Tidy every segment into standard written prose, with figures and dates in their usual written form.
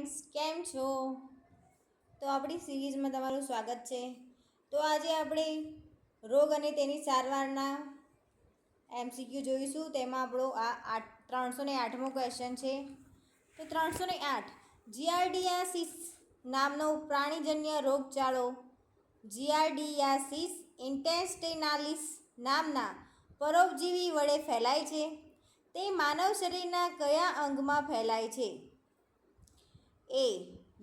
Friends, કેમ છો? તો આપણી સિરીઝમાં તમારું સ્વાગત છે. તો આજે આપણે રોગ અને તેની સારવારના MCQ જોઈશું. તેમાં આપણો આ 308મો ક્વેશ્ચન છે. તો 308 જીઆરડીયાસિસ નામનો પ્રાણીજન્ય રોગચાળો જીઆરડીયાસિસ ઇન્ટેસ્ટિનાલિસ નામના પરોપજીવી વડે ફેલાય છે. તે માનવ શરીરના કયા અંગમાં ફેલાય છે? એ.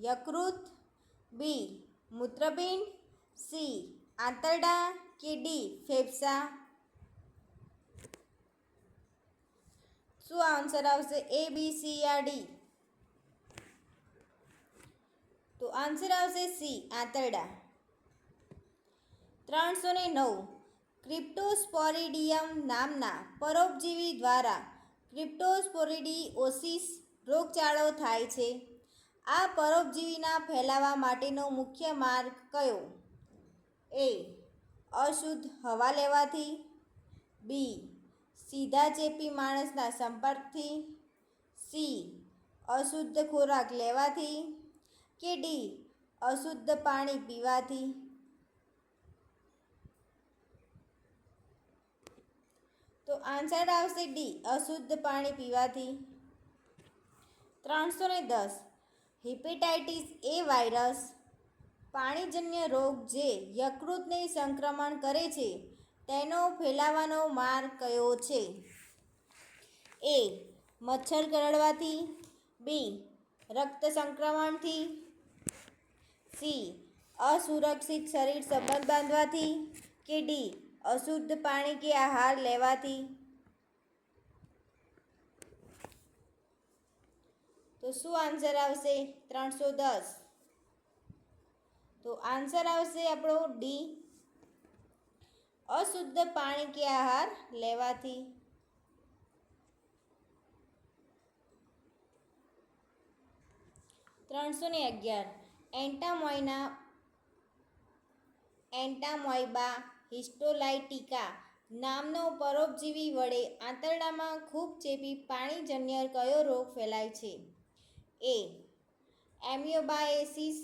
યકૃત, બી. મૂત્રપિંડ, સી. આંતરડા કે ડી. ફેફસા? શું આન્સર આવશે? એ, બી, સી યા ડી? તો આન્સર આવશે સી. આંતરડા. 309 ક્રિપ્ટોસ્પોરિડિયમ નામના પરોપજીવી દ્વારા ક્રિપ્ટોસ્પોરિડિયોસિસ રોગચાળો થાય છે. આ પરોપજીવીના ફેલાવા માટેનો મુખ્ય માર્ગ કયો? એ. અશુદ્ધ હવા લેવાથી, બી. સીધા ચેપી માણસના સંપર્કથી, સી. અશુદ્ધ ખોરાક લેવાથી કે ડી. અશુદ્ધ પાણી પીવાથી? તો આન્સર આવશે ડી. અશુદ્ધ પાણી પીવાથી. 310 હિપેટાઇટિસ એ વાયરસ પાણીજન્ય રોગ જે યકૃતને સંક્રમણ કરે છે. તેનો ફેલાવાનો માર્ગ કયો છે? એ. મચ્છર કરડવાથી, બી. રક્ત સંક્રમણથી, સી. અસુરક્ષિત શરીર સંબંધ બાંધવાથી કે ડી. અશુદ્ધ પાણી કે આહાર લેવાથી? તો શું આન્સર આવશે? 310. તો આન્સર આવશે આપણો ડી. અશુદ્ધ પાણી કે આહાર લેવાથી. 311 એન્ટામોઇબા હિસ્ટોલાઇટિકા નામનો પરોપજીવી વડે આંતરડામાં ખૂબ ચેપી પાણીજન્ય કયો રોગ ફેલાય છે? એ. એમિયોબાએસિસ,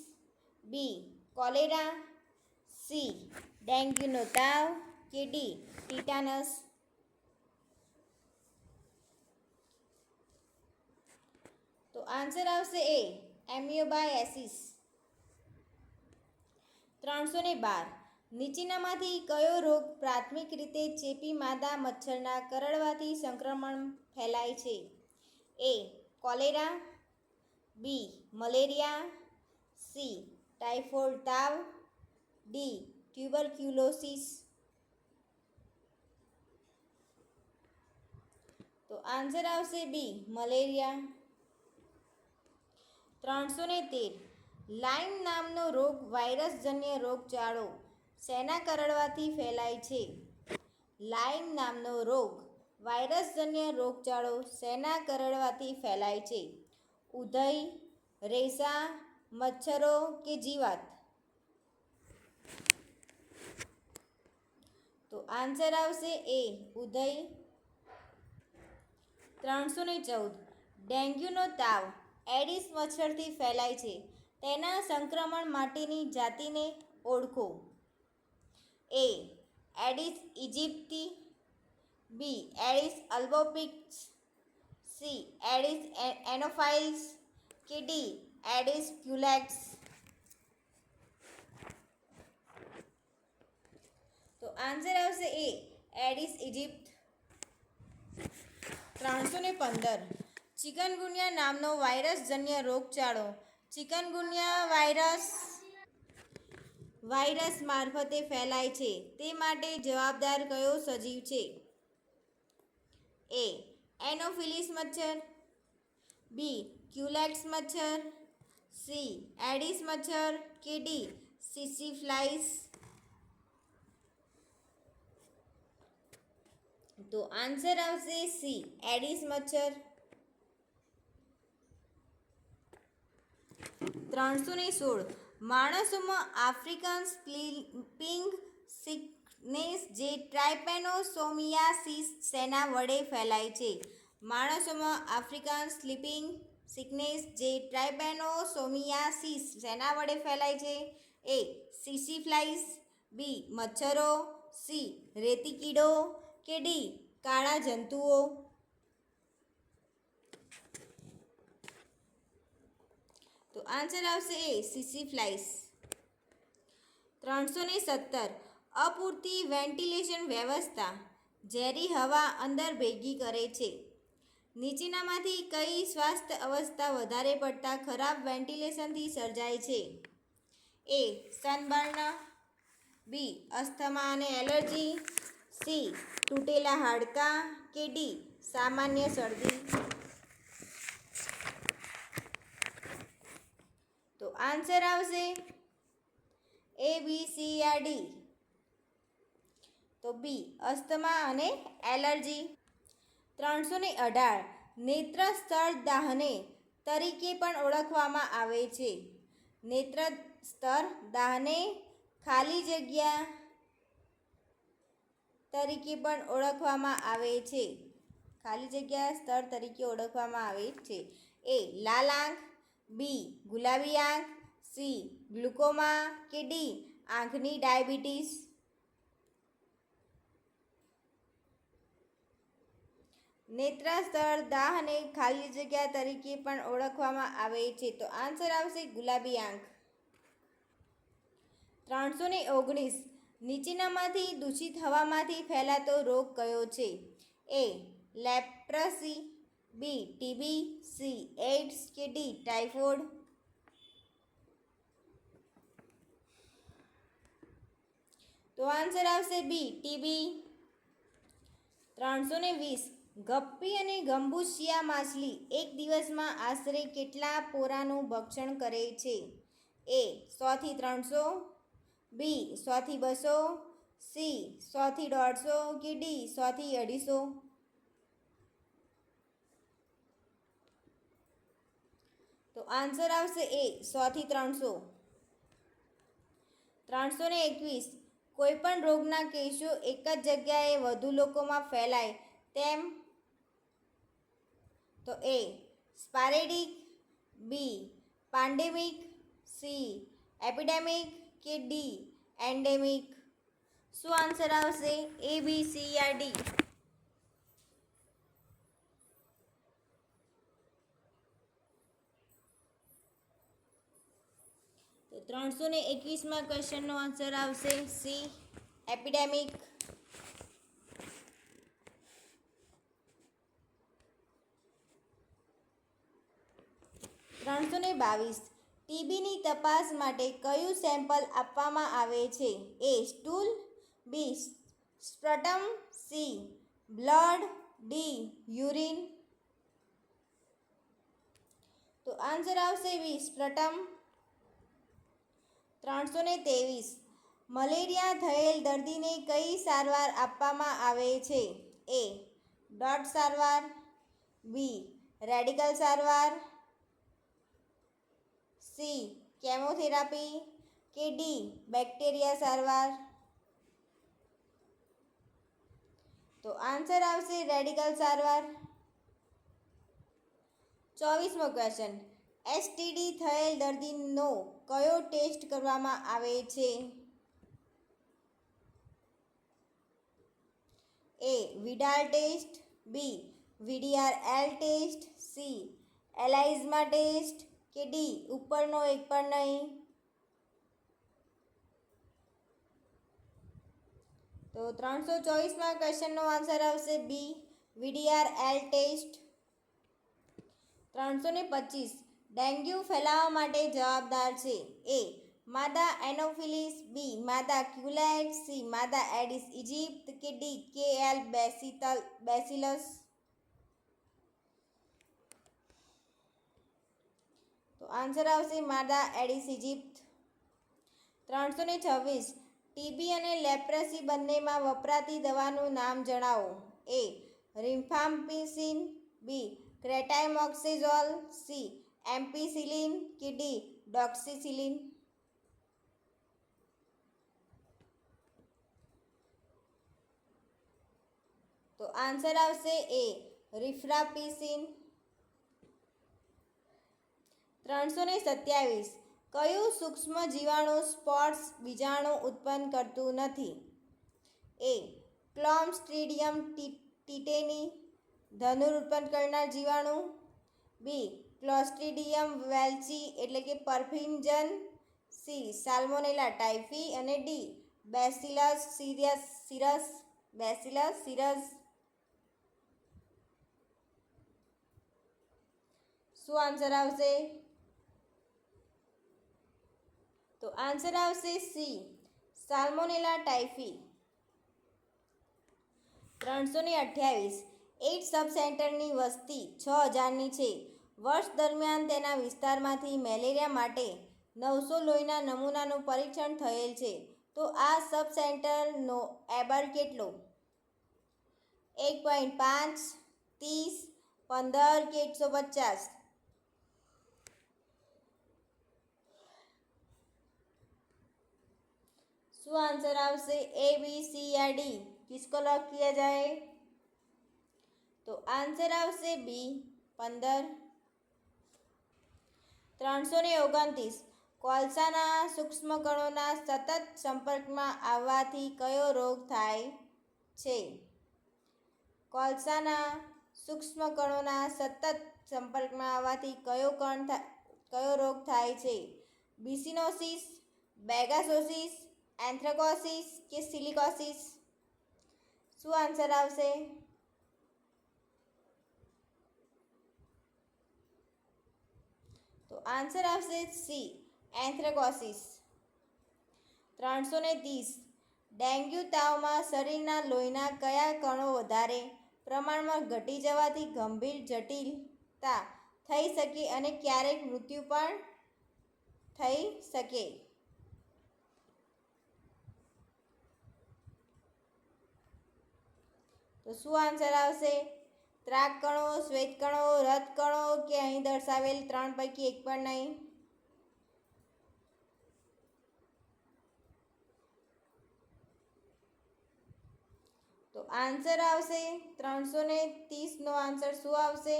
બી. Cholera, C. ડેન્ગ્યુનો તાવ કે ડી. ટીટાનસ? તો આન્સર આવશે એ. એમિયોબાએસિસ. 312 નીચેનામાંથી કયો રોગ પ્રાથમિક રીતે ચેપી માદા મચ્છરના કરડવાથી સંક્રમણ ફેલાય છે? A. Cholera, B. Malaria, C. Typhoid તાવ, ડી. ટ્યુબરક્યુલોસિસ? તો આન્સર આવશે બી. મલેરિયા. 313 લાઇમ નામનો રોગ વાયરસજન્ય રોગચાળો શેના કરડવાથી ફેલાય છે? લાઇમ નામનો રોગ વાયરસજન્ય રોગચાળો શેના કરડવાથી ફેલાય છે? ઉધઈ, રેસા, મચ્છરો કે જીવાત? તો આન્સર આવશે એ. ઉધઈ. 314 ડેન્ગ્યુનો તાવ એડિસ મચ્છરથી ફેલાય છે. તેના સંક્રમણ માટેની જાતિને ઓળખો. A. Aedes aegypti, B. Aedes albopictus, C. Aedes anopheles કે ડી. Aedes culex? તો આન્સર આવશે એ. Aedes Egypt. 315 ચિકનગુનિયા નામનો વાયરસજન્ય રોગચાળો ચિકનગુનિયા વાયરસ મારફતે ફેલાય છે. તે માટે જવાબદાર કયો સજીવ છે? એ. એનોફિલિસ મચ્છર, બી. ક્યુલેક્સ મચ્છર, સી. એડિસ મચ્છર કે ડી. CC flies? તો આન્સર આવશે સી. એડિસ મચ્છર. 316 માણસોમાં આફ્રિકન સ્લીપિંગ સિકનેસ જે ટ્રાઇપેનોસોમિયાસિસ શેના વડે ફેલાય છે? માણસોમાં આફ્રિકન સ્લીપિંગ સિકનેસ જે ટ્રાઇબેનોસોમિયાસિસ શેના વડે ફેલાય છે? એ સીસી ફ્લાઇસ, બી મચ્છરો, સી રેતી કીડો કે ડી કાળા જંતુઓ? તો આન્સર આવશે એ સીસી ફ્લાઇસ. 317 અપૂરતી વેન્ટિલેશન વ્યવસ્થા ઝેરી હવા અંદર ભેગી કરે છે. નીચેનામાંથી કઈ સ્વાસ્થ્ય અવસ્થા વધારે પડતા ખરાબ વેન્ટિલેશનથી સર્જાય છે? એ સનબર્ન, બી અસ્થમા અને એલર્જી, સી તૂટેલા હાડકાં કે ડી સામાન્ય શરદી? તો આન્સર આવશે એ બી સી યા ડી. તો બી અસ્થમા અને એલર્જી. 318 નેત્ર સ્તર દાહને તરીકે પણ ઓળખવામાં આવે છે. નેત્ર સ્તર દાહને ખાલી જગ્યા તરીકે પણ ઓળખવામાં આવે છે. ખાલી જગ્યા સ્તર તરીકે ઓળખવામાં આવે છે. એ લાલ આંખ, બી ગુલાબી આંખ, સી ગ્લુકોમા કે ડી આંખની ડાયાબિટીસ? નેત્ર સ્તર દાહને ખાલી જગ્યા તરીકે પણ ઓળખવામાં આવે છે. તો આન્સર આવશે ગુલાબી આંખ. 319 નીચેનામાંથી દૂષિત હવામાંથી ફેલાતો રોગ કયો છે? એ લેપ્રસી, બી ટીબી, સી એઇડ્સ કે ડી ટાઇફોઇડ? તો આન્સર આવશે બી ટીબી. 320 ગપ્પી અને ગંબુશિયા માછલી એક દિવસમાં આશરે કેટલા પોરાનું ભક્ષણ કરે છે? એ 100 થી 300, બી 100 થી 200, સી 100 થી 150 કે ડી 100 થી 250? તો આન્સર આવશે એ 100 થી 300. 321 કોઈપણ રોગના કેસો એક જ જગ્યાએ વધુ લોકોમાં ફેલાય તેમ? તો એ સ્પારેડિક, બી પાન્ડેમિક, સી એપિડેમિક કે ડી એન્ડેમિક? શું આન્સર આવશે એ બી સી યા ડી? તો 321માં ક્વેશ્ચનનો આન્સર આવશે સી એપિડેમિક. 322 ટીબીની તપાસ માટે કયું સેમ્પલ આપવામાં આવે છે? એ સ્ટૂલ, બી સ્પટમ, સી બ્લડ, ડી યુરિન? તો આન્સર આવશે બી સ્પટમ. 323 મલેરિયા થયેલ દર્દીને કઈ સારવાર આપવામાં આવે છે? એ ડોટ સારવાર, બી રેડિકલ સારવાર, સી કેમોથેરાપી કે ડી બેક્ટેરિયા સારવાર? તો આન્સર આવશે રેડિકલ સારવાર. 24મો ક્વેશ્ચન એસટીડી થયેલ દર્દીનો કયો ટેસ્ટ કરવામાં આવે છે? એ વિડાલ ટેસ્ટ, બી વીડીઆર-એલ ટેસ્ટ, સી એલાઇઝમા ટેસ્ટ કે ડી ઉપરનો એક પણ નહીં? તો 324માં ક્વેશ્ચનનો આન્સર આવશે બી વીડીઆર-એલ ટેસ્ટ. 325 ડેન્ગ્યુ ફેલાવા માટે જવાબદાર છે? એ માદા એનોફિલિસ, બી માદા ક્યુલેક્સ, સી માદા એડિસ ઇજિપ્ત કે ડી કેએલ બેસિલસ? તો આન્સર આવશે માદા એડિસ ઇજિપ્ત. 326 ટીબી અને લેપ્રસી બંનેમાં વપરાતી દવાનું નામ જણાવો. એ રિફામ્પિસિન, બી ક્રેટાઇમોક્સેઝોલ, સી એમ્પિસિલિન કે ડી ડોક્સિસિલિન? તો આન્સર આવશે એ રિફ્રાપિસિન. 327 કયું સૂક્ષ્મ જીવાણુ સ્પોર્સ બીજાણુ ઉત્પન્ન કરતું નથી? એ ક્લોસ્ટ્રીડિયમ ટીટેની ધનુર ઉત્પન્ન કરનાર જીવાણુ, બી ક્લોસ્ટ્રીડિયમ વેલ્ચી એટલે કે પરફિન્જન, સી સાલ્મોનેલા ટાઇફી અને ડી બેસિલસ સીરસ. શું આન્સર આવશે? તો આન્સર આવશે સી સાલ્મોનેલા ટાઇફી. 328 8 સબ સેન્ટરની વસ્તી 6000ની છે. વર્ષ દરમિયાન તેના વિસ્તારમાંથી મેલેરિયા માટે 900 લોહીના નમૂનાનું પરીક્ષણ થયેલ છે. તો આ સબ સેન્ટરનો એબર કેટલો? 1.5, 30, 15 કે 150? શું आंसर આવશે? ए, बी, सी या डी? किसको लॉक किया जाए? तो आंसर આવશે બી 15. 329 કોલસાના સૂક્ષ્મકણોના સતત સંપર્કમાં આવવાથી કયો રોગ થાય છે? કોલસાના સૂક્ષ્મકણોના સતત સંપર્કમાં આવવાથી કયો રોગ થાય છે? બિસિનોસિસ, બેગાસોસિસ, એન્થ્રેકોસિસ કે સિલિકોસિસ? શું આન્સર આવશે? તો આન્સર આવશે સી એન્થ્રેકોસિસ. 330 ડેન્ગ્યુ તાવમાં શરીરના લોહીના કયા કણો વધારે પ્રમાણમાં ઘટી જવાથી ગંભીર જટિલતા થઈ શકે અને ક્યારેક મૃત્યુ પણ થઈ શકે? તો શું આન્સર આવશે? ત્રાકકણો, શ્વેતકણો, રક્તકણો કે અહીં દર્શાવેલ 3 પૈકી એક પણ નહીં? તો આન્સર આવશે 330 નો આન્સર શું આવશે?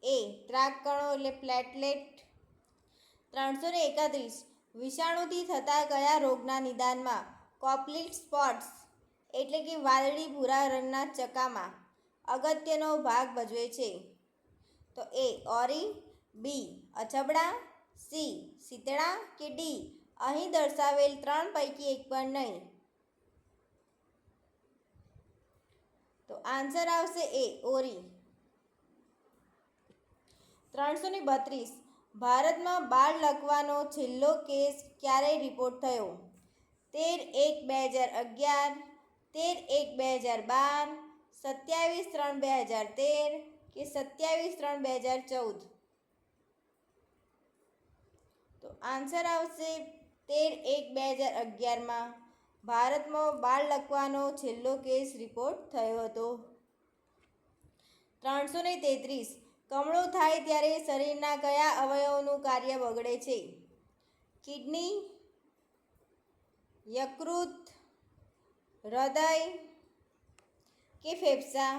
એ ત્રાકકણો એટલે પ્લેટલેટ. 331 વિષાણુથી થતા કયા રોગના નિદાનમાં કોપ્લિક સ્પોટ્સ એટલે કે વાદળી ભૂરા રંગના ચકામાં અગત્યનો ભાગ ભજવે છે? તો એ ઓરી, બી અછબડા, સી શીતળા કે ડી અહીં દર્શાવેલ 3 પૈકી એક પણ નહીં? તો આન્સર આવશે એ ઓરી. 332 ભારતમાં બાળ લકવાનો છેલ્લો કેસ ક્યારે રિપોર્ટ થયો? 13/1/2011, 13/1/2012, 27/3/2013 કે 27/3/2014? તો આન્સર આવશે 13/1/2011માં ભારતમાં બાળ લકવાનો છેલ્લો કેસ રિપોર્ટ થયો હતો. 333 કમળો થાય ત્યારે શરીરના કયા અવયવનું કાર્ય બગડે છે? કિડની, યકૃત, હૃદય કે ફેફસા?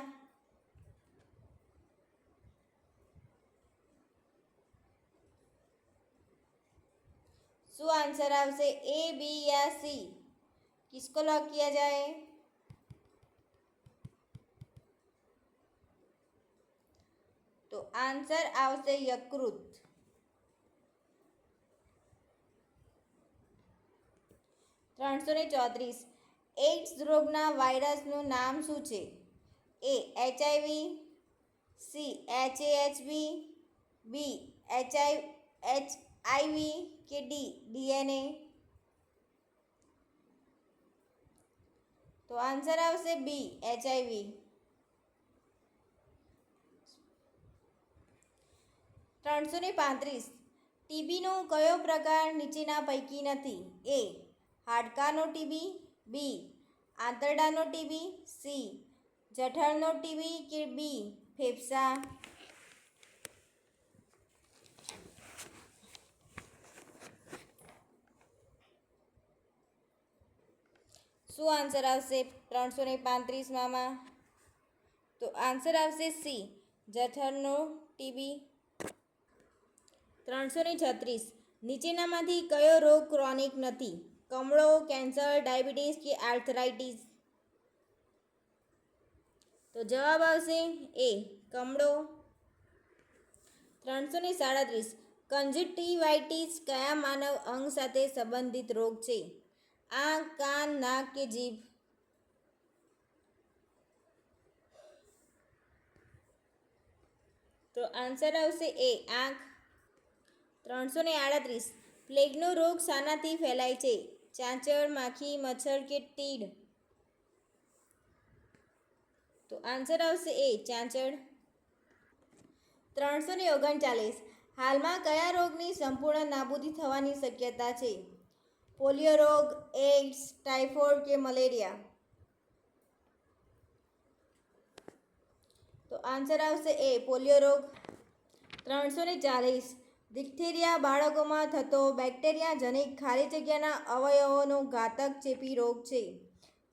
શું आंसर આવશે? ए, बी या सी? किसको लॉक किया जाए? तो आंसर આવશે યકૃત. 334 એઇડ્સ રોગના વાયરસનું નામ શું છે? એ HIV, સી HAHV, બી HIV કે ડી DNA? તો આન્સર આવશે બી HIV. 335 ટીબીનો કયો પ્રકાર નીચેના પૈકી નથી? એ હાડકાનો ટીબી, બી આંતરડાનો ટીબી, સી જઠરનો ટીબી કે બી ફેફસા? શું આન્સર આવશે 335માં? તો આન્સર આવશે સી જઠરનો ટીબી. 336. નીચેનામાંથી કયો રોગ ક્રોનિક નથી? કમળો, કેન્સર, ડાયાબિટીસ કે આર્થરાઇટિસ? તો જવાબ આવશે એ કમળો. 337. કંજક્ટિવાઇટિસ કયા માનવ અંગ સાથે સંબંધિત રોગ છે? આંખ, કાન, નાક કે જીભ? તો આન્સર આવશે એ આંખ. 338. પ્લેગનો રોગ શાનાથી ફેલાય છે? ચાંચડ, માખી, મચ્છર કે તીડ? તો આન્સર આવશે એ ચાંચડ. 339. હાલમાં કયા રોગની સંપૂર્ણ નાબૂદી થવાની શક્યતા છે? પોલિયો રોગ, એઇડ્સ, ટાઇફોઇડ કે મલેરિયા? તો આન્સર આવશે એ પોલિયો રોગ. 340. ડિપ્થેરિયા બાળકોમાં થતો બેક્ટેરિયા જનિત ખાલી જગ્યાના અવયવોનો ઘાતક ચેપી રોગ છે?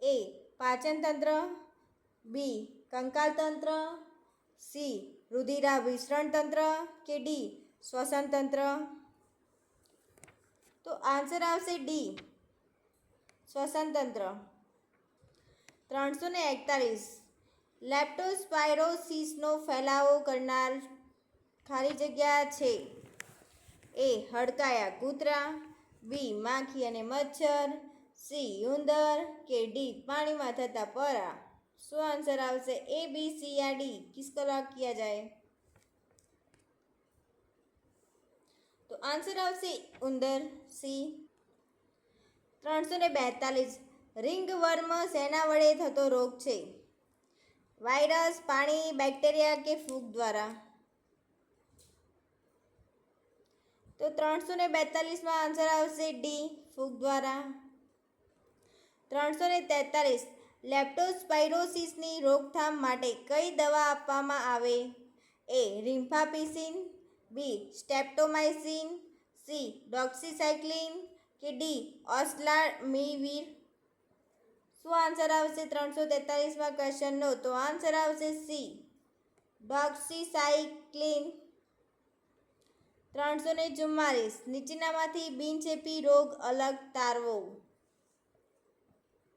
એ પાચનતંત્ર, બી કંકાલતંત્ર, સી રુધિરાભિસરણ તંત્ર કે ડી શ્વસન તંત્ર? તો આન્સર આવશે ડી શ્વસન તંત્ર. 341. લેપ્ટોસ્પાઇરોસિસનો ફેલાવો કરનાર ખાલી જગ્યા છે? એ હડકાયા કૂતરા, બી માખી અને મચ્છર, સી ઉંદર કે ડી પાણીમાં થતા પરા? શું આન્સર આવશે? એ બી સી યા ડી કિસકો लॉक किया जाए? તો આન્સર આવશે ઉંદર સી. 342. રિંગવર્મ શેના વડે થતો રોગ છે? વાયરસ, પાણી, બેક્ટેરિયા કે ફૂગ દ્વારા? તો 342 આન્સર આવશે ડી ફૂગ દ્વારા. 343. લેપ્ટોસ્પાઇરોસિસની રોકથામ માટે કઈ દવા આપવામાં આવે? એ રિમ્ફાપિસિન, બી સ્ટ્રેપ્ટોમાઇસિન, સી ડોક્સીસાઇક્લિન કે ડી ઓસ્લામિવિર? શું આન્સર આવશે 343 ક્વેશ્ચનનો? તો આન્સર આવશે સી ડોક્સીસાઇક્લિન. 344. નીચેનામાંથી બિનચેપી રોગ અલગ તારવો?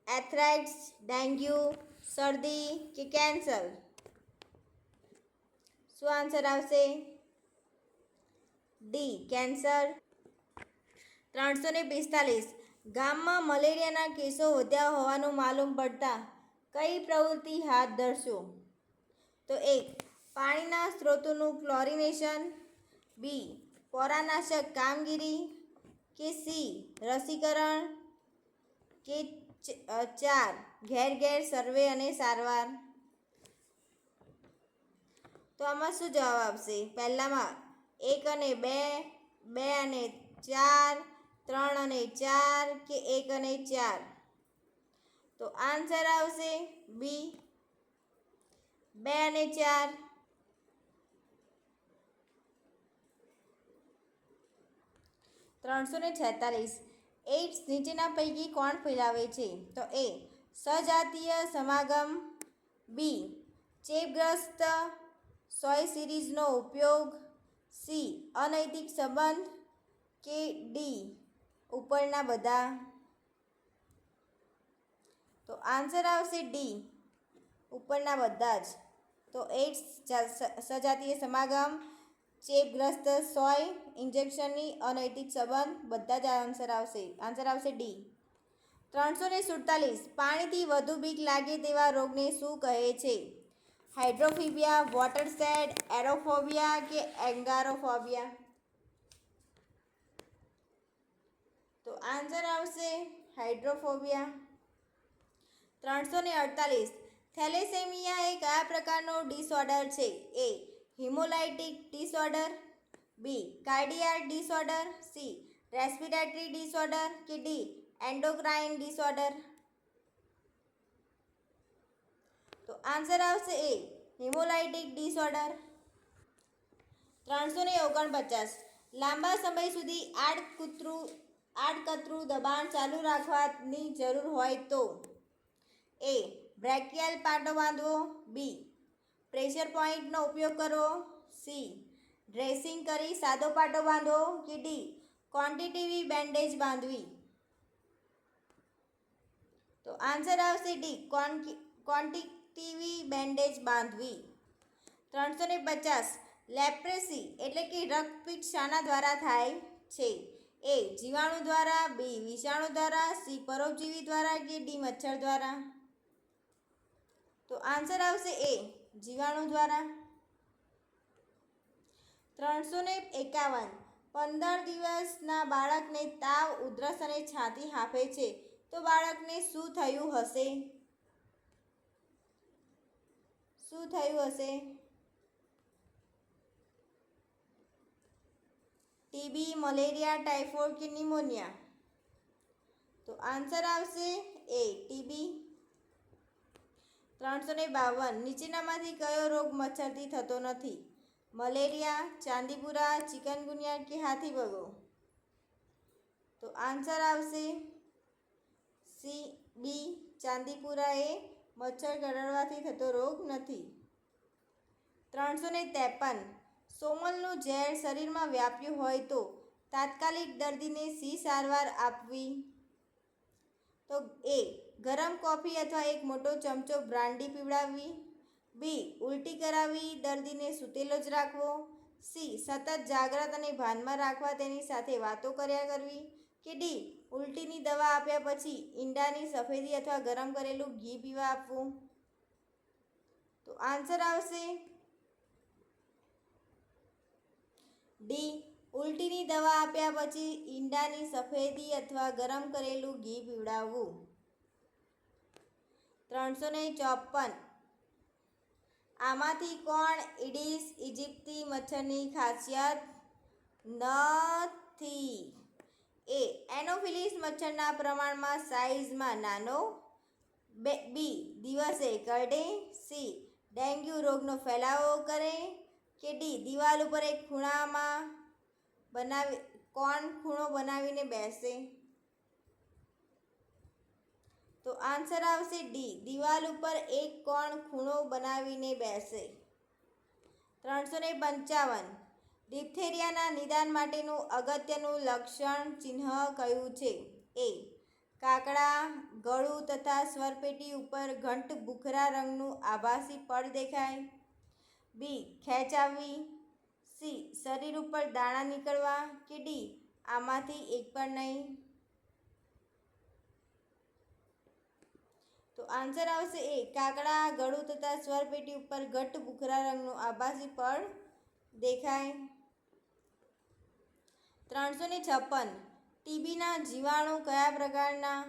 એથ્રેક્સ, ડેન્ગ્યુ, શરદી કે કેન્સર? શું આન્સર આવશે? D cancer. 345. ગામમાં મલેરિયાના કેસો વધ્યા હોવાનું માલુમ પડતા કઈ પ્રવૃત્તિ હાથ ધરશો? તો એક પાણીના સ્ત્રોતોનું ક્લોરિનેશન, બી પોરાનાશક કામગીરી કે સી રસીકરણ કે 4 ઘેર ઘેર સર્વે અને સારવાર? તો આમાં શું જવાબ આવશે? પહેલામાં 1 અને 2, 2 અને 4, 3 અને 4 કે 1 અને 4? તો આન્સર આવશે બી 2 અને 4. 346. એઇડ્સ નીચેના પૈકી કોણ ફેલાવે છે? તો એ સજાતીય સમાગમ, બી ચેપગ્રસ્ત સોય સિરીઝનો ઉપયોગ, સી અનૈતિક સંબંધ કે ડી ઉપરના બધા? તો આન્સર આવશે ડી ઉપરના બધા જ. તો એઇડ્સ, સજાતીય સમાગમ, ચેપગ્રસ્ત સોય ઇન્જેક્શનની અનૈતિક સંબંધ બધા જ આન્સર આવશે. આન્સર આવશે ડી. 347. પાણીથી વધુ બીક લાગે તેવા રોગને શું કહે છે? હાઇડ્રોફોબિયા, વોટરશેડ, એરોફોબિયા કે એંગારોફોબિયા? તો આન્સર આવશે હાઇડ્રોફોબિયા. 348. થેલેસેમિયા એ કયા પ્રકારનો ડિસઓર્ડર છે? A haemolytic disorder, B cardiac disorder, C respiratory disorder કે ડી એન્ડોક્રાઇન ડિસઓર્ડર? તો આન્સર આવશે એ હિમોલાઇટિક ડિસઓર્ડર. 349. લાંબા સમય સુધી આડકતરું દબાણ ચાલુ રાખવાની જરૂર હોય તો? એ બ્રેકિયલ પાટો બાંધવો, બી પ્રેશર પોઇન્ટનો ઉપયોગ કરવો, સી ડ્રેસિંગ કરી સાદો પાટો બાંધવો કે ડી ક્વોન્ટિટેટિવ બેન્ડેજ બાંધવી? તો આન્સર આવશે ડી ક્વોન્ટિટેટિવ બેન્ડેજ બાંધવી. 350 લેપ્રેસી એટલે કે રક્તપીત શાના દ્વારા થાય છે? એ જીવાણુ દ્વારા, બી વિષાણુ દ્વારા, સી પરોપજીવી દ્વારા કે ડી મચ્છર દ્વારા? તો આન્સર આવશે એ જીવાણુ દ્વારા. 351 15 દિવસના બાળકને તાવ, ઉધરસ અને છાતી હાંફે છે તો બાળકને શું થયું હશે? શું થયું હશે? ટીબી, મલેરિયા, ટાઇફોઇડ કે નિમોનિયા? તો આન્સર આવશે એ ટીબી. 352 નીચેનામાંથી કયો રોગ મચ્છરથી થતો નથી? મલેરિયા, ચાંદીપુરા, ચિકનગુનિયા કે હાથીવગો? તો આન્સર આવશે સી બી ચાંદીપુરા એ મચ્છર કરડવાથી થતો રોગ નથી. 353 સોમલનું ઝેર શરીરમાં વ્યાપ્યું હોય તો તાત્કાલિક દર્દીને સી સારવાર આપવી? તો એ ગરમ કોફી અથવા એક મોટો ચમચો બ્રાન્ડી પીવડાવવી, બી ઉલટી કરાવી દર્દીને સૂતેલો જ રાખવો, સી સતત જાગ્રત અને ભાનમાં રાખવા તેની સાથે વાતો કર્યા કરવી કે ડી ઉલટીની દવા આપ્યા પછી ઈંડાની સફેદી અથવા ગરમ કરેલું ઘી પીવા આપવું? તો આન્સર આવશે ડી ઉલટીની દવા આપ્યા પછી ઈંડાની સફેદી અથવા ગરમ કરેલું ઘી પીવડાવવું. 354 આમાંથી કોણ ઇડિસ ઇજિપ્તી મચ્છરની ખાસિયત નથી? એ એનોફિલિસ મચ્છરના પ્રમાણમાં સાઇઝમાં નાનો, બી દિવસે કરડે, સી ડેન્ગ્યુ રોગનો ફેલાવો કરે કે ડી દિવાલ ઉપર એક ખૂણો બનાવીને બેસે? તો આન્સર આવશે ડી દિવાલ ઉપર એક ખૂણો બનાવીને બેસે. 355 ડિપ્થેરિયાના નિદાન માટેનું અગત્યનું લક્ષણ ચિહ્ન કયું છે? એ કાકડા, ગળું તથા સ્વરપેટી ઉપર ઘંટ ભૂખરા રંગનું આભાસી પડ દેખાય, બી ખેંચ આવવી, સી શરીર ઉપર દાણા નીકળવા કે ડી આમાંથી એક પણ નહીં? તો આન્સર આવશે એ કાકડા, ગળું તથા સ્વરપેટી ઉપર ઘટ્ટ ભૂખરા રંગનું આભાસી પડ દેખાય. 356 ટીબીના જીવાણુ કયા પ્રકારના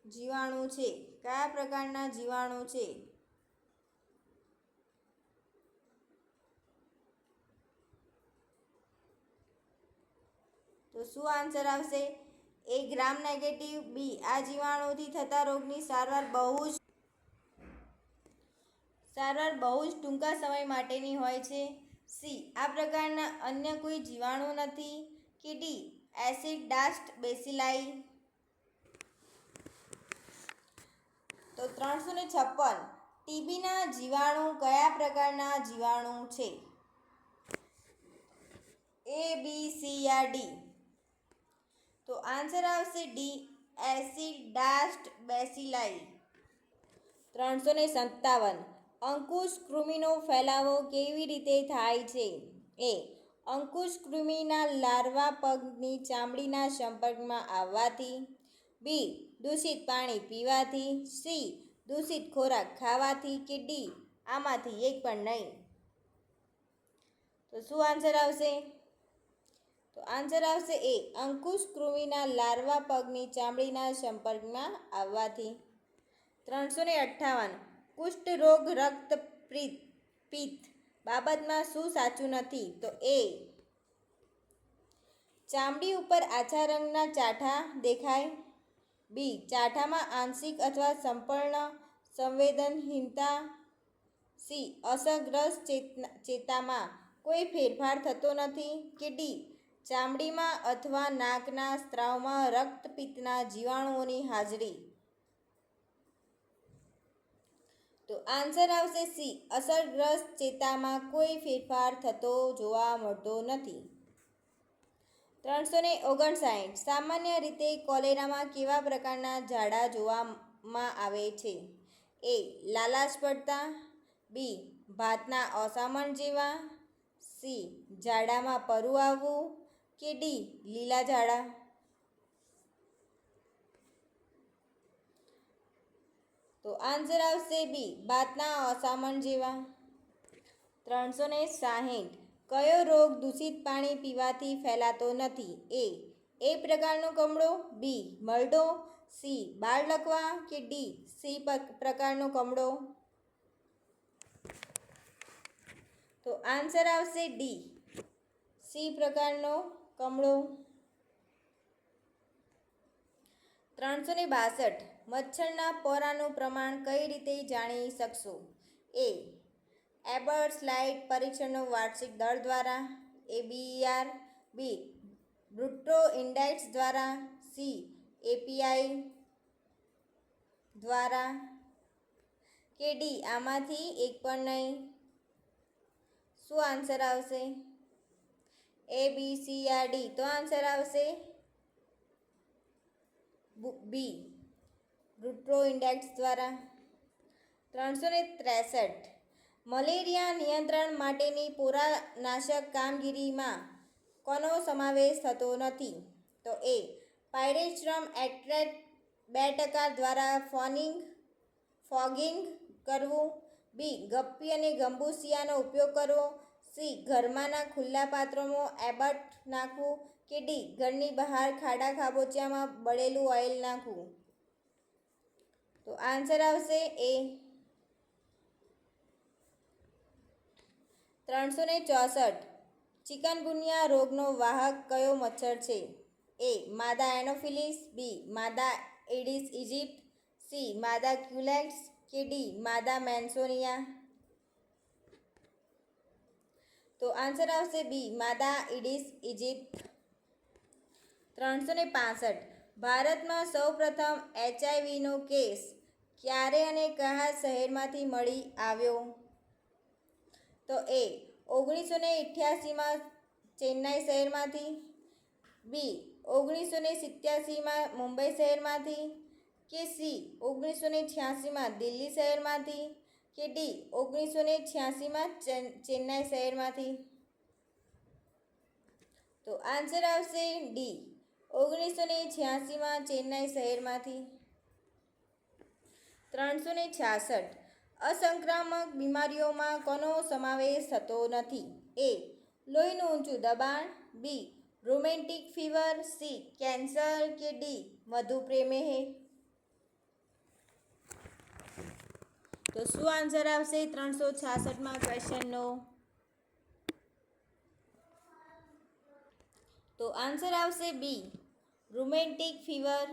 જીવાણુ છે? કયા પ્રકારના જીવાણુ છે? તો શું આન્સર આવશે? એ ગ્રામ નેગેટિવ, બી આ જીવાણુથી થતા રોગની સારવાર બહુ જ ટૂંકા સમય માટેની હોય છે, સી આ પ્રકારના અન્ય કોઈ જીવાણુ નથી કે ડી એસિડ-ડાસ્ટ બેસિલાઈ? તો 356 ટીબીના જીવાણુ કયા પ્રકારના જીવાણુ છે? એ, બી, સી યા ડી? તો આન્સર આવશે ડી એસિડ-ડાસ્ટ બેસિલાઈ. 357 અંકુશ કૃમિનો ફેલાવો કેવી રીતે થાય છે? એ અંકુશ કૃમિના લાર્વા પગની ચામડીના સંપર્કમાં આવવાથી, બી દૂષિત પાણી પીવાથી, સી દૂષિત ખોરાક ખાવાથી કે ડી આમાંથી એક પણ નહીં? તો શું આન્સર આવશે? તો આન્સર આવશે એ અંકુશ કૃમિના લાર્વા પગની ચામડીના સંપર્કમાં આવવાથી. 358 કુષ્ઠરોગ પિત્ત બાબતમાં શું સાચું નથી? તો એ ચામડી ઉપર આછા રંગના ચાઠા દેખાય, બી ચાઠામાં આંશિક અથવા સંપૂર્ણ સંવેદનહીનતા, સી અસરગ્રસ્ત ચેતામાં કોઈ ફેરફાર થતો નથી કે ડી ચામડીમાં અથવા નાકના સ્ત્રાવમાં રક્તપિત્તના જીવાણુઓની હાજરી? તો આન્સર આવશે સી. અસરગ્રસ્ત ચેતામાં કોઈ ફેરફાર થતો જોવા મળતો નથી. 359. સામાન્ય રીતે કોલેરામાં કેવા પ્રકારના ઝાડા જોવામાં આવે છે? એ. લાલાશ પડતા, બી. ભાતના ઓસામણ જેવા, સી. ઝાડામાં પરુ આવવું, કે ડી. લીલા ઝાડા. તો આન્સર આવશે બી. ભાતના ઓસામણ જેવા. 360. કયો રોગ દૂષિત પાણી પીવાથી ફેલાતો નથી? એ પ્રકારનો કમળો, બી. મરડો, સી. બાળ લકવા, કે ડી. સી પ્રકારનો કમળો. તો આન્સર આવશે ડી. સી પ્રકારનો કમળો. 362. મચ્છરના પોરાનું પ્રમાણ કઈ રીતે જાણી શકશો? એ. એબર્ટ્સ લાઇટ પરીક્ષણનો વાર્ષિક દર દ્વારા, ABER, બી. બ્રુટો ઇન્ડેક્સ દ્વારા, સી. API દ્વારા, કે ડી. આમાંથી એક પણ નહીં. શું આન્સર આવશે? ABCRD. તો આન્સર આવશે બી. બ્રુટો ઇન્ડેક્સ દ્વારા. 363. મલેરિયા નિયંત્રણ માટેની પોરાનાશક કામગીરીમાં કોનો સમાવેશ થતો નથી? તો એ. પાયરેટ્રમ એક્ટ્રેટ 2% દ્વારા ફોગિંગ કરવું, બી. ગપ્પી અને ગંબુસિયાનો ઉપયોગ કરવો, સી. ઘરમાંના ખુલ્લા પાત્રોમાં એબટ નાખવું, કે ડી. ઘરની બહાર ખાડા ખાબોચિયામાં બળેલું ઓઇલ નાખવું. તો આન્સર આવશે એ. 364. ચિકનગુનિયા રોગનો વાહક કયો મચ્છર છે? એ. માદા એનોફિલિસ, બી. માદા એડિસ ઇજિપ્ટ, સી. માદા ક્યુલેક્સ, કે ડી. માદા મેન્સોનિયા. તો આન્સર આવશે બી. માદા એડિસ ઇજિપ્ટ. 365. ભારતમાં સૌપ્રથમ HIV કેસ ક્યારે અને કયા શહેરમાંથી મળી આવ્યો? તો એ. 1988માં ચેન્નાઈ શહેરમાંથી, બી. 1987માં મુંબઈ શહેરમાંથી, કે સી. 1986માં દિલ્હી શહેરમાંથી, કે ડી. 1986માં ચેન્નાઈ શહેરમાંથી. તો આન્સર આવશે ડી. 1986માં ચેન્નાઈ શહેરમાંથી. 366. અસંક્રામક બીમારીઓમાં કોનો સમાવેશ થતો નથી? એ. લોહીનું ઊંચું દબાણ, B. Rheumatic fever, C. Cancer, કે ડી. મધુપ્રેમેહ. તો શું આન્સર આવશે 366માં ક્વેશ્ચનનો? તો આન્સર આવશે બી. Rheumatic fever.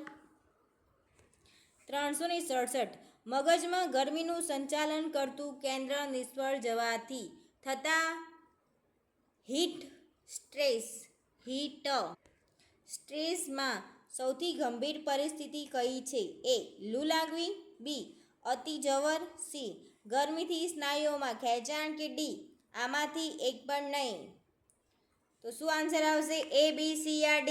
367. મગજમાં ગરમીનું સંચાલન કરતું કેન્દ્ર નિષ્ફળ જવાથી થતા હીટ સ્ટ્રેસમાં સૌથી ગંભીર પરિસ્થિતિ કઈ છે? એ. લૂ લાગવી, બી. અતિ જવર, સી. ગરમીથી સ્નાયુઓમાં ખેંચાણ, કે ડી. આમાંથી એક પણ નહીં. તો શું આન્સર આવશે? ABCD.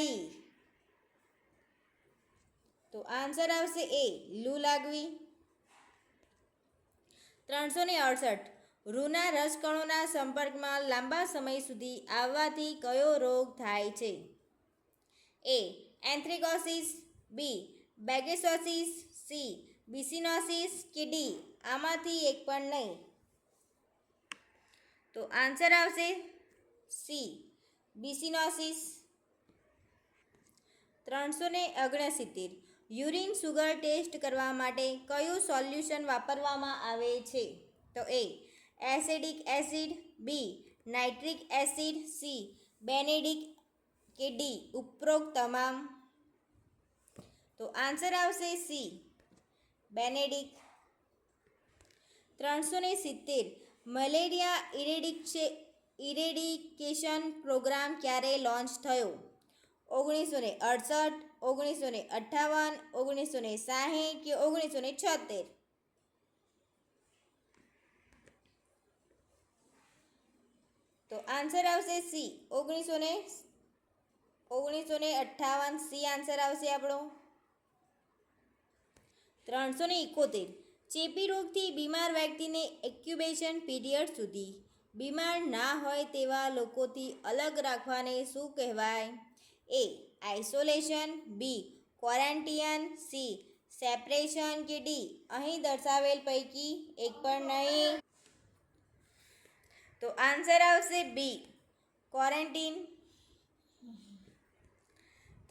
તો આન્સર આવશે એ. લૂ લાગવી. 368. રૂના રસકણોના સંપર્કમાં લાંબા સમય સુધી આવવાથી કયો રોગ થાય છે? એ. એન્થ્રેકોસિસ, બી. બેગેસોસિસ, સી. બિસિનોસિસ, કે ડી. આમાંથી એક પણ નહીં. તો આન્સર આવશે C. Byssinosis. 369. Urine sugar test કરવા માટે કયું સોલ્યુશન વાપરવામાં આવે છે? તો A. Acidic acid, B. Nitric acid, C. Benedict, કે ડી. ઉપરોક્ત તમામ. તો આન્સર આવશે C. Benedict. 370. Malaria eradication programme ક્યારે લોન્ચ થયો? 1968, 1958, 1960 કે 1976? તો આન્સર આવશે સી 1958 સી આન્સર આવશે આપણો. 371 ચેપી રોગથી બીમાર વ્યક્તિને ઇન્ક્યુબેશન પીરિયડ સુધી બીમાર ના હોય તેવા લોકોથી અલગ રાખવાને શું કહેવાય? એ આઇસોલેશન, બી ક્વોરન્ટાઇન, સી સેપરેશન કે ડી અહીં દર્શાવેલ પૈકી એક પણ નહીં. તો આન્સર આવશે બી ક્વોરન્ટાઇન.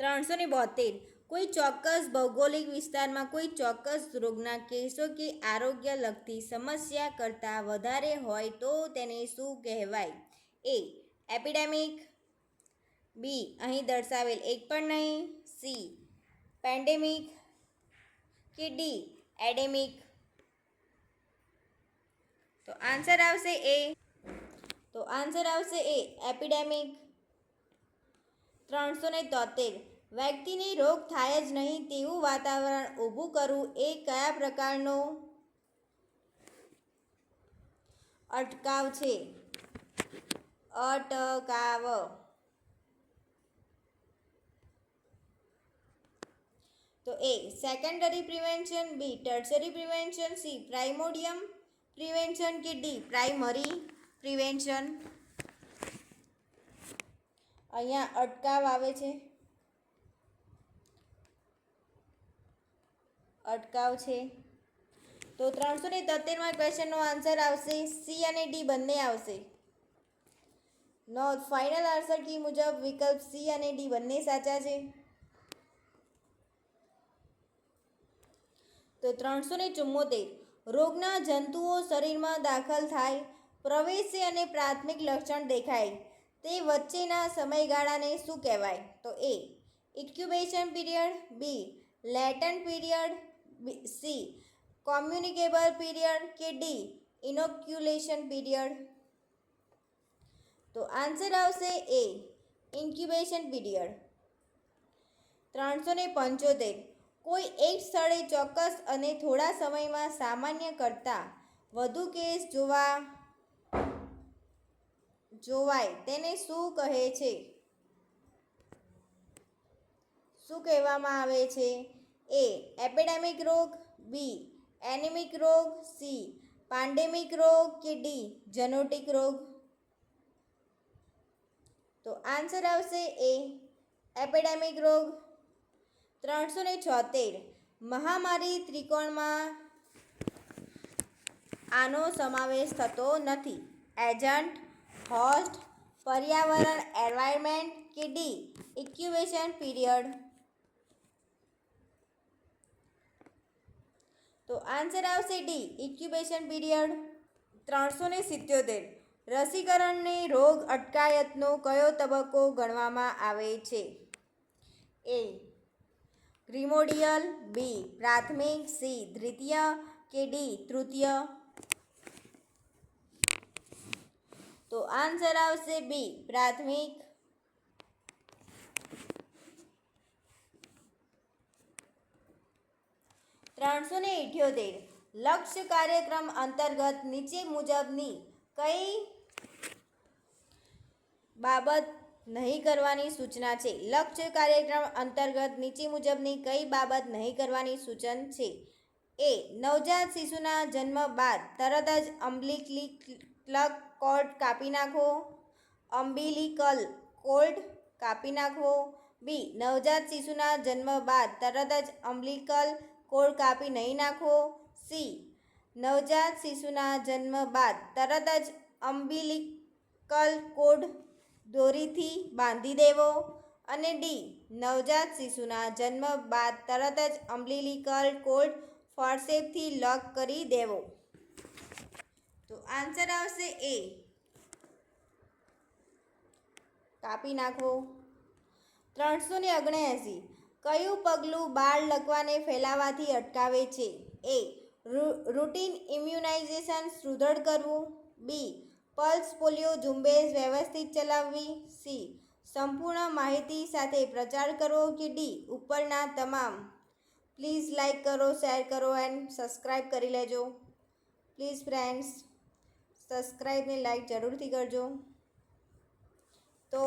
372 કોઈ ચોક્કસ ભૌગોલિક વિસ્તારમાં કોઈ ચોક્કસ રોગના કેસો કે આરોગ્ય લગતી સમસ્યા કરતાં વધારે હોય તો તેને શું કહેવાય? એ એપિડેમિક, બી અહીં દર્શાવેલ એક પણ નહીં, સી પેન્ડેમિક કે ડી એડેમિક. તો આન્સર આવશે એ એપિડેમિક. 373 વ્યક્તિને રોગ થાય જ નહીં તેવું વાતાવરણ ઊભું કરવું એ કયા પ્રકારનો અટકાવ છે? અટકાવ. તો એ સેકન્ડરી પ્રિવેન્શન, બી ટર્શરી પ્રિવેન્શન, સી પ્રાઇમોડિયમ પ્રિવેન્શન કે ડી પ્રાઇમરી પ્રિવેન્શન. અહીંયા અટકાવ આવે છે, અટકાવ છે. તો 373માં ક્વેશ્ચનનો આન્સર આવશે સી અને ડી બંને આવશે. નો ફાઇનલ આન્સર કી મુજબ વિકલ્પ સી અને ડી બંને સાચા છે. તો 374 રોગના જંતુઓ શરીરમાં દાખલ થાય, પ્રવેશે અને પ્રાથમિક લક્ષણ દેખાય તે વચ્ચેના સમયગાળાને શું કહેવાય? તો A incubation period, B latent period, C communicable period કે ડી ઇનોક્યુલેશન પીરિયડ. તો આન્સર આવશે એ ઇન્ક્યુબેશન પીરિયડ. 375 કોઈ એક સ્થળે ચોક્કસ અને થોડા સમયમાં સામાન્ય કરતાં વધુ કેસ જોવાય તેને શું કહે છે? શું કહેવામાં આવે છે? એ એપિડેમિક રોગ, બી એનેમિક રોગ, સી પેન્ડેમિક રોગ કે ડી ઝૂનોટિક રોગ. તો આન્સર આવશે એ એપિડેમિક રોગ. 376 મહામારી ત્રિકોણમાં આનો સમાવેશ થતો નથી. એજન્ટ, હોસ્ટ, પર્યાવરણ એન્વાયરમેન્ટ કે ડી ઇન્ક્યુબેશન પીરિયડ. તો આન્સર આવશે ડી ઇન્ક્યુબેશન પીરિયડ. 377 રસીકરણને રોગ અટકાયતનો કયો તબક્કો ગણવામાં આવે છે? એ પ્રિમોડિયલ, બી પ્રાથમિક, સી દ્વિતીય કે ડી તૃતીય. તો આન્સર આવશે બી પ્રાથમિક. 378 લક્ષ્ય કાર્યક્રમ અંતર્ગત નીચે મુજબની કઈ બાબત નહીં કરવાની સૂચના છે? લક્ષ્ય કાર્યક્રમ અંતર્ગત નીચે મુજબની કઈ બાબત નહીં કરવાની સૂચન છે? એ નવજાત શિશુના જન્મ બાદ તરત જ અમ્બિલિકલ કોર્ડ કાપી નાખો, અમ્બિલિકલ કોર્ડ કાપી નાખવો, બી નવજાત શિશુના જન્મ બાદ તરત જ અમ્બિલિકલ કોર્ડ કાપી નહીં નાખવો, સી નવજાત શિશુના જન્મ બાદ તરત જ અમ્બિલિકલ કોર્ડ દોરીથી બાંધી દેવો, અને ડી નવજાત શિશુના જન્મ બાદ તરત જ અમ્બિલિકલ કોર્ડ ફોર્સેપથી લોક કરી દેવો. તો આન્સર આવશે એ કાપી નાખવો. 379 કયું પગલું બાળ લકવાને ફેલાવાથી અટકાવે છે? એ રૂટીન ઇમ્યુનાઇઝેશન સુદૃઢ કરવું, બી પલ્સ પોલિયો ઝુંબેશ વ્યવસ્થિત ચલાવવી, સી સંપૂર્ણ માહિતી સાથે પ્રચાર કરવો કે ડી ઉપરના તમામ. પ્લીઝ લાઈક કરો, શેર કરો એન્ડ સબસ્ક્રાઈબ કરી લેજો. પ્લીઝ ફ્રેન્ડ્સ સબસ્ક્રાઈબને લાઈક જરૂરથી કરજો. તો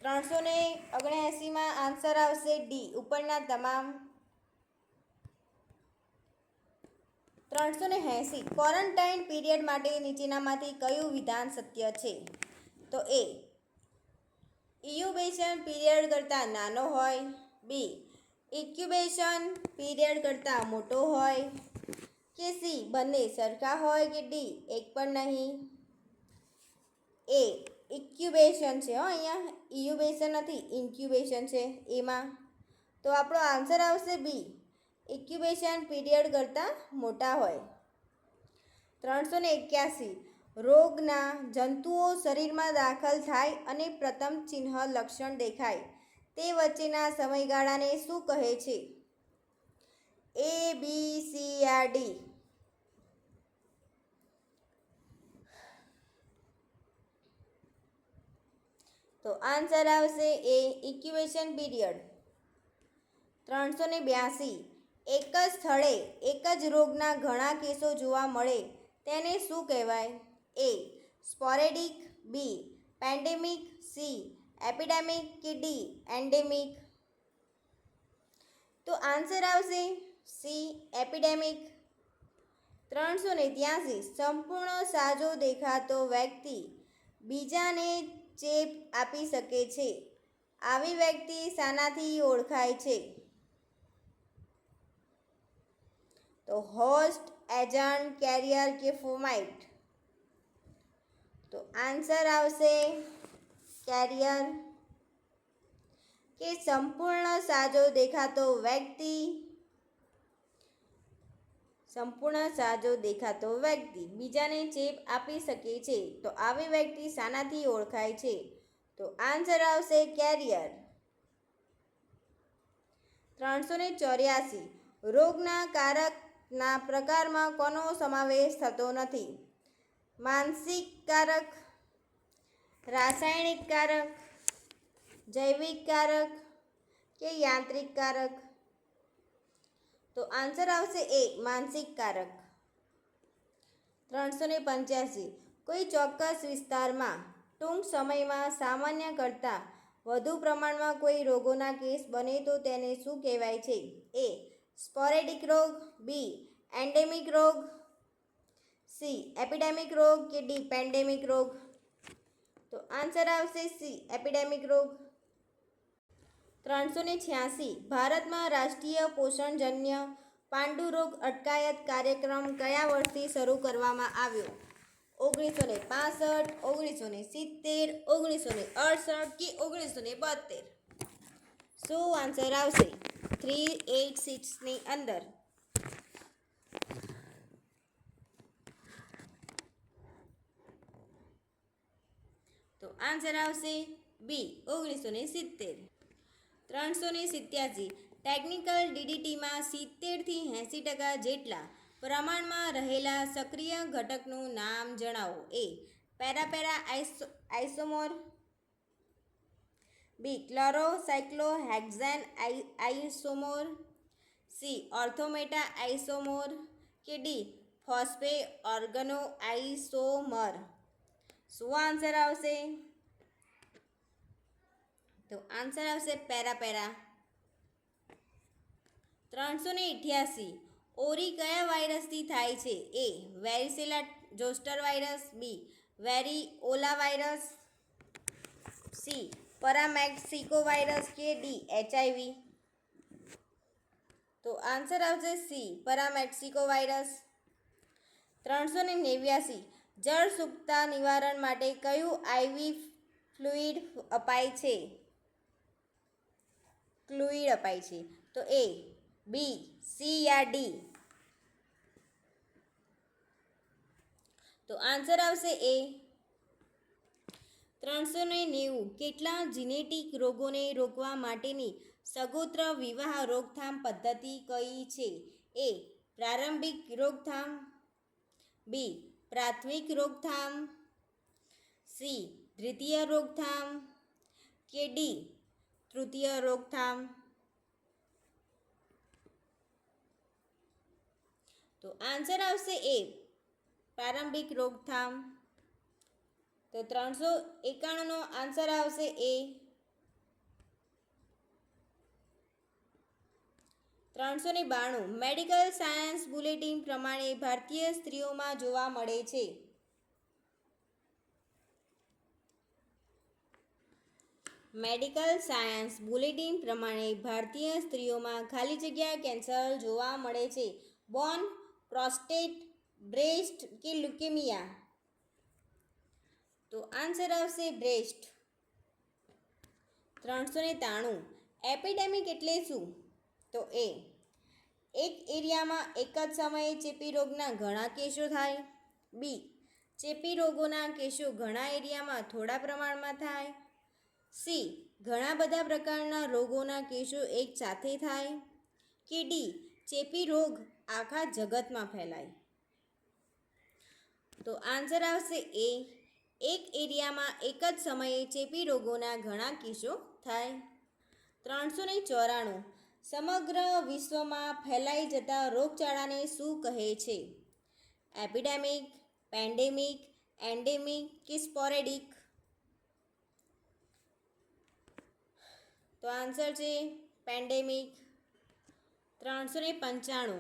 379માં આન્સર આવશે ડી, ઉપરના તમામ. 380 ક્વોરન્ટાઇન પીરિયડ માટે નીચેનામાંથી કયું વિધાન સત્ય છે? તો એ ઇન્ક્યુબેશન પીરિયડ કરતાં નાનો હોય, બી ઇન્ક્યુબેશન પીરિયડ કરતાં મોટો હોય, કે સી બંને સરખા હોય, કે ડી એક પણ નહીં. એ ઇન્ક્યુબેશન છે, અહીંયા ઇન્ક્યુબેશન નથી, ઇન્ક્યુબેશન છે એમાં. તો આપણો આન્સર આવશે બી, ઇન્ક્યુબેશન પીરિયડ કરતાં મોટા હોય. 381 રોગના જંતુઓ શરીરમાં દાખલ થાય અને પ્રથમ ચિહ્ન લક્ષણ દેખાય તે વચ્ચેના સમયગાળાને શું કહે છે? એ, બી, સી યા ડી? તો આન્સર આવશે એ, ઇન્ક્યુબેશન પીરિયડ. 382 એક જ સ્થળે એક જ રોગના ઘણા કેસો જોવા મળે તેને શું કહેવાય? એ સ્પોરેડિક, બી પેન્ડેમિક, સી એપિડેમિક, કે ડી એન્ડેમિક? તો આન્સર આવશે સી એપિડેમિક. 383 સંપૂર્ણ સાજો દેખાતો વ્યક્તિ બીજાને ચેપ આપી શકે છે આવી વ્યક્તિ શાનાથી ઓળખાય છે? તો હોસ્ટ, એજન્ટ, કેરિયર, કે ફોમાઇટ? તો આન્સર આવશે કેરિયર. કે સંપૂર્ણ સાજો દેખાતો વ્યક્તિ બીજાને ચેપ આપી શકે છે તો આવી વ્યક્તિ શાનાથી ઓળખાય છે? તો આન્સર આવશે કેરિયર. 384 રોગના કારકના પ્રકારમાં કોનો સમાવેશ થતો નથી? માનસિક કારક, રાસાયણિક કારક, જૈવિક કારક, કે યાંત્રિક કારક? તો આન્સર આવશે એ, માનસિક કારક. 385 કોઈ ચોક્કસ વિસ્તારમાં ટૂંક સમયમાં સામાન્ય કરતાં વધુ પ્રમાણમાં કોઈ રોગોના કેસ બને તો તેને શું કહેવાય છે? એ સ્પોરેડિક રોગ, બી એન્ડેમિક રોગ, સી એપિડેમિક રોગ, કે ડી પેન્ડેમિક રોગ? તો આન્સર આવશે સી એપિડેમિક રોગ. 386 ભારતમાં રાષ્ટ્રીય પોષણજન્ય પાંડુરોગ અટકાયત કાર્યક્રમ કયા વર્ષથી શરૂ કરવામાં આવ્યો? 1965, 1970, 1968, કે 1972? શું આન્સર આવશે 386ની અંદર? તો આન્સર આવશે બી 1970. 387 ટેકનિકલ ડીડીટીમાં 70થી 80% જેટલા પ્રમાણમાં રહેલા સક્રિય ઘટકનું નામ જણાવો. એ પેરાપેરા આઇસોમર, બી ક્લોરોસાયક્લોહેક્ઝેન આઇસોમર, સી ઓર્થોમેટા આઇસોમર, કે ડી ફોસ્ફે ઓર્ગનો આઇસોમર? શું આન્સર આવશે? તો આન્સર આવશે પેરાપેરા. 388 ઓરી કયા વાયરસથી થાય છે? એ વેરીસેલા જોસ્ટર વાયરસ, બી વેરીઓલા વાયરસ, સી પેરામેક્સિકો વાયરસ, કે ડી HIV? તો આન્સર આવશે સી પેરામેક્સિકો વાયરસ. 389 જળ સૂકતા નિવારણ માટે કયું આઈવી ફ્લુઇડ અપાય છે? તો એ, બી, સી યા ડી? તો આન્સર આવશે એ. 390 કેટલા જીનેટિક રોગોને રોકવા માટેની સગોત્ર વિવાહ રોકથામ પદ્ધતિ કઈ છે? એ પ્રારંભિક રોકથામ, બી પ્રાથમિક રોકથામ, સી દ્વિતીય રોકથામ, કે ડી તૃતીય રોકથામ? તો આન્સર આવશે એ પ્રારંભિક રોકથામ. તો 391નો આન્સર આવશે એ. 392 મેડિકલ સાયન્સ બુલેટિન પ્રમાણે ભારતીય સ્ત્રીઓમાં જોવા મળે છે. મેડિકલ સાયન્સ બુલેટિન પ્રમાણે ભારતીય સ્ત્રીઓમાં ખાલી જગ્યા કેન્સર જોવા મળે છે. બોન, પ્રોસ્ટેટ, બ્રેસ્ટ કે લ્યુકેમિયા? તો આન્સર આવશે બ્રેસ્ટ. 393 એપિડેમિક એટલે શું? તો એ એક એરિયામાં એક જ સમયે ચેપી રોગના ઘણા કેસો થાય. બી ચેપી રોગોના કેસો ઘણા એરિયામાં થોડા પ્રમાણમાં થાય. સી ઘણા બધા પ્રકારના રોગોના કેસો એક સાથે થાય. કે ડી ચેપી રોગ આખા જગતમાં ફેલાય? તો આન્સર આવશે એ એક એરિયામાં એક જ સમયે ચેપી રોગોના ઘણા કેસો થાય. 394 સમગ્ર વિશ્વમાં ફેલાઈ જતા રોગચાળાને શું કહે છે? એપિડેમિક, પેન્ડેમિક, એન્ડેમિક કે સ્પોરેડિક? તો આન્સર છે પેન્ડેમિક. 395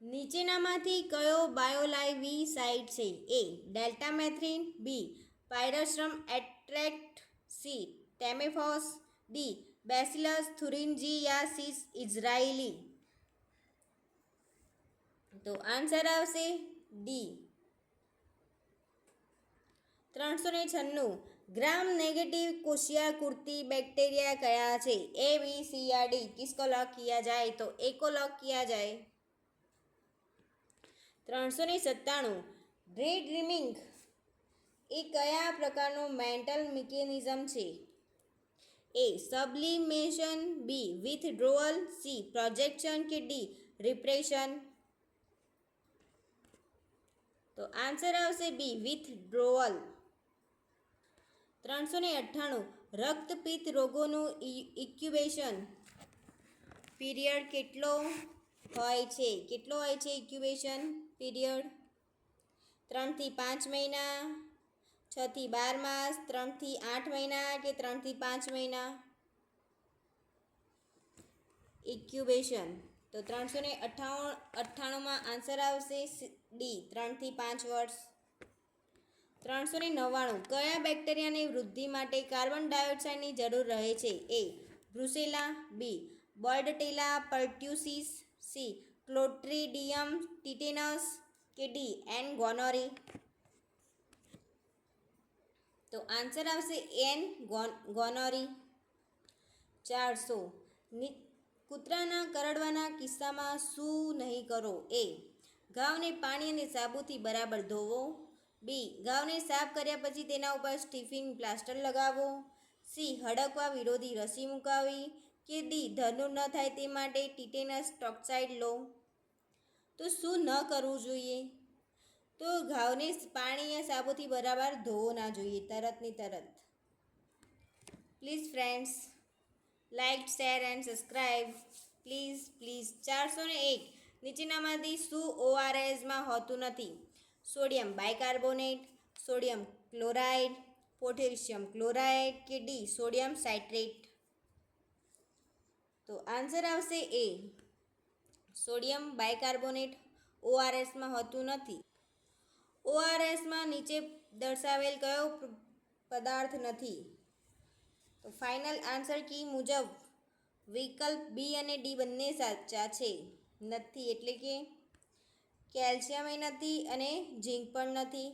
નીચેનામાંથી કયો બાયોલાઇવિસાઇડ છે? A deltamethrin, B pyrethrum extract, C temephos, D Bacillus thuringiensis israelensis? તો આન્સર આવશે ડી. 396 ग्राम नेगेटिव कोशियाकुर्ती बैक्टीरिया कया छे? ए बी सी या डी? किसको लॉक किया जाए? तो ए को लॉक किया जाए. 397 डे ड्रीमिंग એ કયા પ્રકારનું મેન્ટલ મિકેનિઝમ છે? એ સબ્લિમેશન, બી વિથડ્રોઅલ, સી પ્રોજેક્શન કે ડી રિપ્રેશન? તો આન્સર આવશે બી વિથડ્રોઅલ. 398 રક્તપિત્ત રોગોનું ઇક્યુબેશન પીરિયડ કેટલો હોય છે? કેટલો હોય છે ઇક્યુબેશન પીરિયડ? 3 થી 5 મહિના, 6 થી 12 માસ, 3 થી 8 મહિના કે 3 થી 5 મહિના? ઇક્યુબેશન. તો 398માં આન્સર આવશે ડી 3 થી 5 વર્ષ. 399 કયા બેક્ટેરિયાની વૃદ્ધિ માટે કાર્બન ડાયોક્સાઇડની જરૂર રહે છે? એ બ્રુસેલા, બી બોર્ડટેલા પર્ટ્યુસિસ, સી ક્લોટ્રીડિયમ ટિટેનસ કે ડી એન ગોનોરી? તો આન્સર આવશે એન ગોનોરી. 400 કૂતરાના કરડવાના કિસ્સામાં શું નહીં કરો? એ ઘાવને પાણી અને સાબુથી બરાબર ધોવો, બી ઘાવને સાફ કર્યા પછી તેના ઉપર સ્ટીફિંગ પ્લાસ્ટર લગાવો, સી હડકવા વિરોધી રસી મુકાવી કે ડી ધરનું ન થાય તે માટે ટિટેનસ ટોક્સાઇડ લો? તો શું ન કરવું જોઈએ? તો ઘાવને પાણી યા સાબુથી બરાબર ધોવો ના જોઈએ તરતની તરત. Please friends like, share and subscribe. Please 401 નીચેનામાંથી શું ઓઆરએસમાં હોતું નથી? Sodium bicarbonate, sodium chloride, potassium chloride કે ડી સોડિયમ સાઇટ્રેટ? તો આન્સર આવશે એ સોડિયમ બાયકાર્બોનેટ ઓઆરએસમાં હોતું નથી. ઓઆરએસમાં નીચે દર્શાવેલ કયો પદાર્થ નથી? તો ફાઇનલ આન્સર કી મુજબ વિકલ્પ બી અને ડી બંને સાચા છે. નથી એટલે કે કેલ્શિયમ નથી અને ઝીંક પણ નથી.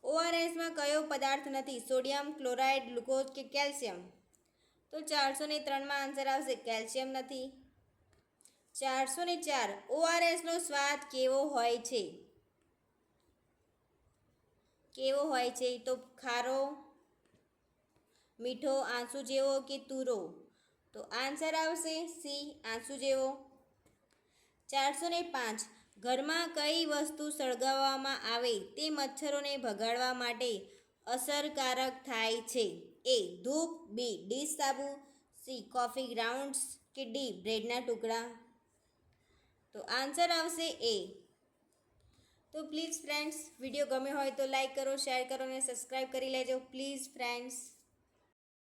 ઓઆરએસમાં કયો પદાર્થ નથી? સોડિયમ ક્લોરાઇડ, ગ્લુકોઝ કે કેલ્શિયમ? તો 403માં આન્સર આવશે કેલ્શિયમ નથી. 404 ઓઆરએસનો સ્વાદ કેવો હોય છે? કેવો હોય છે? તો ખારો, મીઠો, આંસુ જેવો કે તુરો? તો આન્સર આવશે સી આંસુ જેવો. 405 ઘરમાં કઈ વસ્તુ સળગાવવામાં આવે તે મચ્છરોને ભગાડવા માટે અસરકારક થાય છે? એ ધૂપ, બી ડીશ સાબુ, સી કોફી ગ્રાઉન્ડ્સ કે ડી બ્રેડના ટુકડા? તો આન્સર આવશે એ. તો તો પ્લીઝ ફ્રેન્ડ્સ વિડીયો ગમ્યો હોય તો લાઈક કરો, શેર કરો અને સબસ્ક્રાઈબ કરી લેજો પ્લીઝ ફ્રેન્ડ્સ.